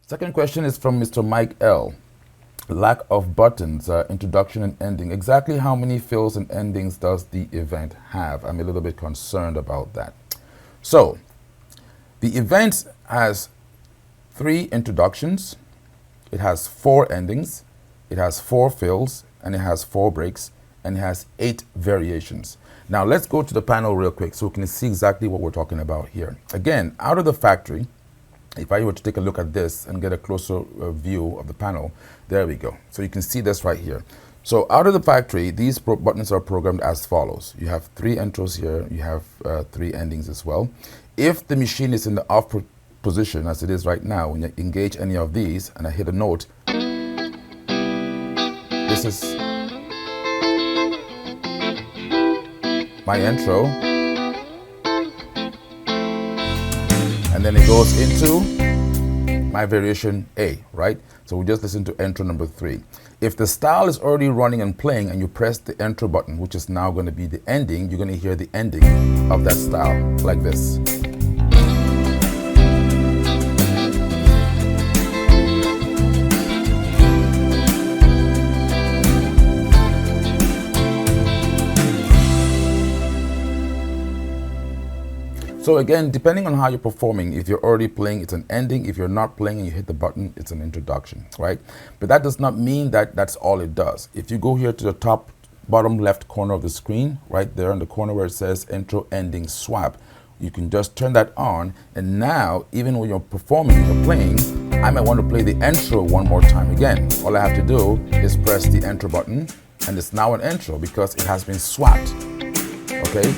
Second question is from Mr. Mike L. Lack of buttons, introduction and ending. Exactly how many fills and endings does the event have? I'm a little bit concerned about that. So, the event has 3 introductions, it has 4 endings, it has 4 fills, and it has 4 breaks, and it has 8 variations. Now, let's go to the panel real quick so we can see exactly what we're talking about here. Again, out of the factory, if I were to take a look at this and get a closer view of the panel, there we go. So you can see this right here. So out of the factory, these buttons are programmed as follows. You have 3 intros here, you have 3 endings as well. If the machine is in the off position, as it is right now, when you engage any of these and I hit a note, this is my intro, and then it goes into my variation A, right? So we just listen to intro number 3. If the style is already running and playing and you press the intro button, which is now going to be the ending, you're going to hear the ending of that style like this. So again, depending on how you're performing, if you're already playing, it's an ending. If you're not playing and you hit the button, it's an introduction, right? But that does not mean that that's all it does. If you go here to the top bottom left corner of the screen, right there in the corner where it says intro ending swap, you can just turn that on. And now, even when you're performing, you're playing, I might want to play the intro one more time again. All I have to do is press the intro button and it's now an intro because it has been swapped, okay?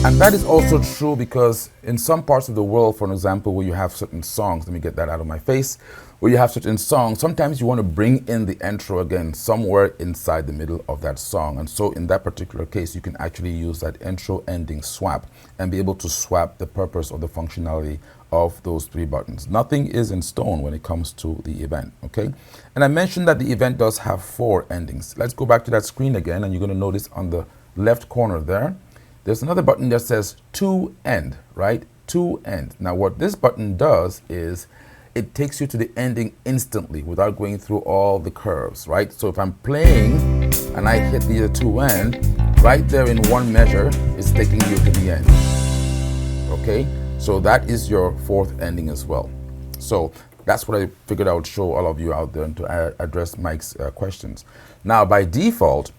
And that is also true because in some parts of the world, for example, where you have certain songs, let me get that out of my face, where you have certain songs, sometimes you want to bring in the intro again somewhere inside the middle of that song. And so in that particular case, you can actually use that intro ending swap and be able to swap the purpose or the functionality of those 3 buttons. Nothing is in stone when it comes to the event, okay? And I mentioned that the event does have 4 endings. Let's go back to that screen again, and you're going to notice on the left corner there, there's another button that says to end, right? To end. Now what this button does is it takes you to the ending instantly without going through all the curves, right? So if I'm playing and I hit the to end, right there in one measure, it's taking you to the end, okay? So that is your 4th ending as well. So that's what I figured I would show all of you out there and to address Mike's questions. Now by default,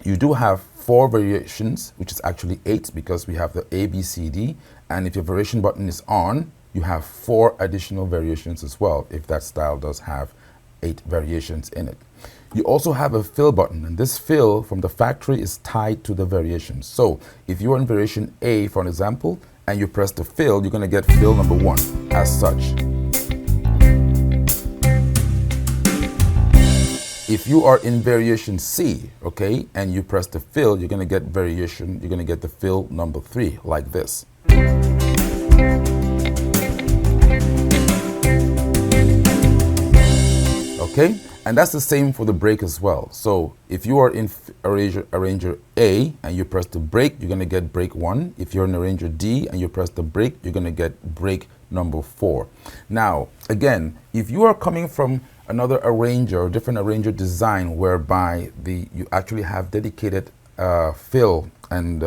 you do have 4 variations, which is actually 8 because we have the A, B, C, D. And if your variation button is on, you have 4 additional variations as well, if that style does have 8 variations in it. You also have a fill button, and this fill from the factory is tied to the variations. So if you're in variation A, for example, and you press the fill, you're going to get fill number 1 as such. If you are in variation C, okay, and you press the fill, you're going to get variation, you're going to get the fill number 3 like this. Okay, and that's the same for the break as well. So if you are in arranger A and you press the break, you're going to get break 1. If you're in arranger D and you press the break, you're going to get break number 4. Now, again, if you are coming from another arranger or different arranger design whereby you actually have dedicated fill and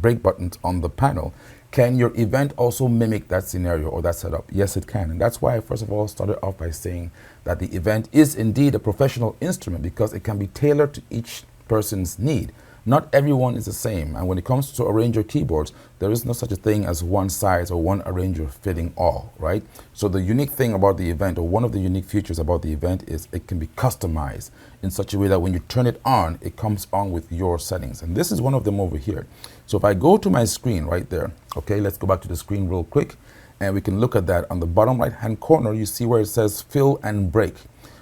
break buttons on the panel, can your event also mimic that scenario or that setup? Yes, it can. And that's why I first of all started off by saying that the event is indeed a professional instrument because it can be tailored to each person's need. Not everyone is the same, and when it comes to arranger keyboards, there is no such a thing as one size or one arranger fitting all, right? So the unique thing about the event, or one of the unique features about the event, is it can be customized in such a way that when you turn it on, it comes on with your settings. And this is one of them over here. So if I go to my screen right there, okay, let's go back to the screen real quick, and we can look at that. On the bottom right-hand corner, you see where it says fill and break.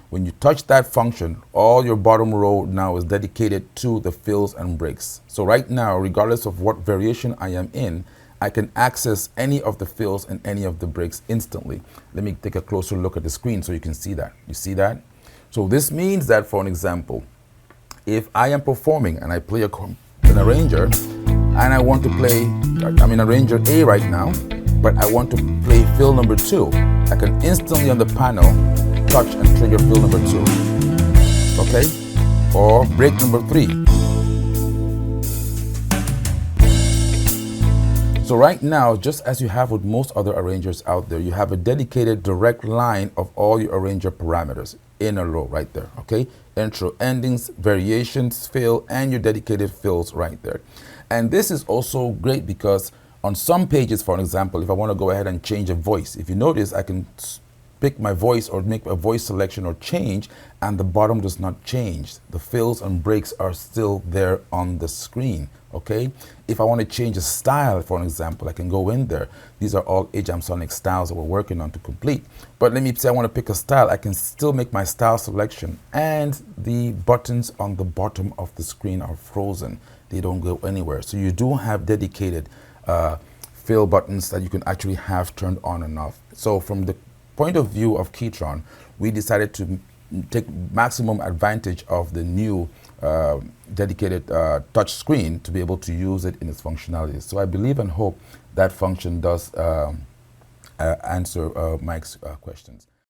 When you touch that function, all your bottom row now is dedicated to the fills and breaks. So right now, regardless of what variation I am in, I can access any of the fills and any of the breaks instantly. Let me take a closer look at the screen so you can see that. You see that? So this means that, for an example, if I am performing and I play an arranger and I want to play, I'm in arranger A right now, but I want to play fill number 2. I can instantly on the panel touch and trigger fill number 2, okay, or break number 3. So right now, just as you have with most other arrangers out there, you have a dedicated direct line of all your arranger parameters in a row right there, okay? Intro, endings, variations, fill, and your dedicated fills right there. And this is also great because on some pages, for example, if I want to go ahead and change a voice, if you notice, I can pick my voice or make a voice selection or change, and the bottom does not change. The fills and breaks are still there on the screen, okay? If I want to change a style, for example, I can go in there. These are all AjamSonic styles that we're working on to complete. But let me say I want to pick a style. I can still make my style selection, and the buttons on the bottom of the screen are frozen. They don't go anywhere. So you do have dedicated fill buttons that you can actually have turned on and off. So from the point of view of KETRON, we decided to take maximum advantage of the new dedicated touch screen to be able to use it in its functionality. So I believe and hope that function does answer Mike's questions.